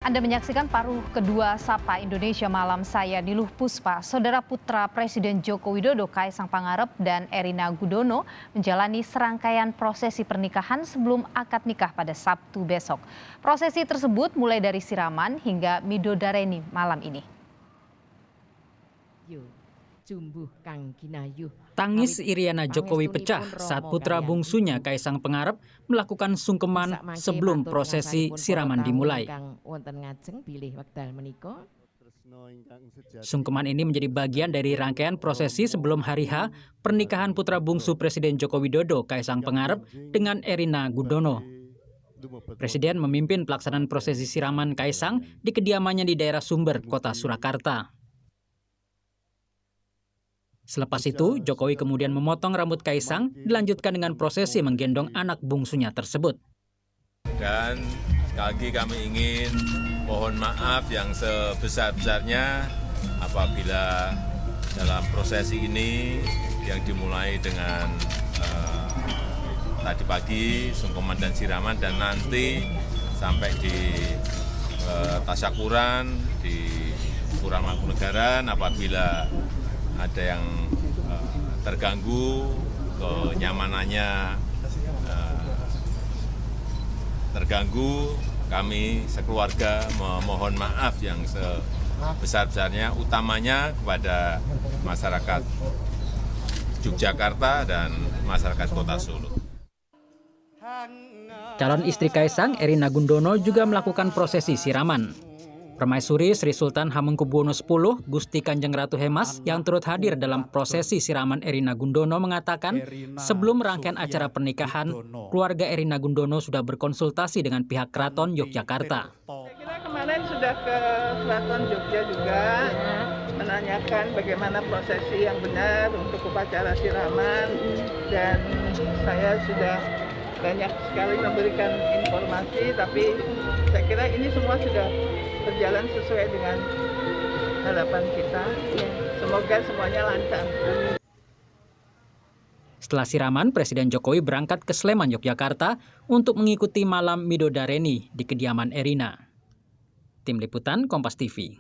Anda menyaksikan paruh kedua Sapa Indonesia Malam. Saya Niluh Puspa. Saudara putra Presiden Joko Widodo Kaisang Pangarep dan Erina Gudono menjalani serangkaian prosesi pernikahan sebelum akad nikah pada Sabtu besok. Prosesi tersebut mulai dari siraman hingga midodareni malam ini. Tangis Iriana Jokowi pecah saat putra bungsunya Kaisang Pangarep melakukan sungkeman sebelum prosesi siraman dimulai. Sungkeman ini menjadi bagian dari rangkaian prosesi sebelum hari H pernikahan putra bungsu Presiden Joko Widodo Kaisang Pangarep dengan Erina Gudono. Presiden memimpin pelaksanaan prosesi siraman Kaisang di kediamannya di daerah Sumber, Kota Surakarta. Selepas itu, Jokowi kemudian memotong rambut Kaisang, dilanjutkan dengan prosesi menggendong anak bungsunya tersebut. Dan sekali lagi kami ingin mohon maaf yang sebesar-besarnya apabila dalam prosesi ini yang dimulai dengan tadi pagi sungkeman dan siraman dan nanti sampai di tasyakuran di Pura Mangkunegaran apabila ada yang terganggu, kenyamanannya terganggu, kami sekeluarga memohon maaf yang sebesar-besarnya, utamanya kepada masyarakat Yogyakarta dan masyarakat Kota Solo. Calon istri Kaisang, Erina Gudono, juga melakukan prosesi siraman. Permaisuri Sri Sultan Hamengkubuwono X, Gusti Kanjeng Ratu Hemas, yang turut hadir dalam prosesi siraman Erina Gudono mengatakan, sebelum rangkaian acara pernikahan, keluarga Erina Gudono sudah berkonsultasi dengan pihak Keraton Yogyakarta. Saya kira kemarin sudah ke Keraton Jogja juga, menanyakan bagaimana prosesi yang benar untuk upacara siraman, dan saya sudah banyak sekali memberikan informasi, tapi saya kira ini semua sudah berjalan sesuai dengan harapan kita. Semoga semuanya lancar. Setelah siraman, Presiden Jokowi berangkat ke Sleman, Yogyakarta untuk mengikuti malam midodareni di kediaman Erina. Tim Liputan Kompas TV.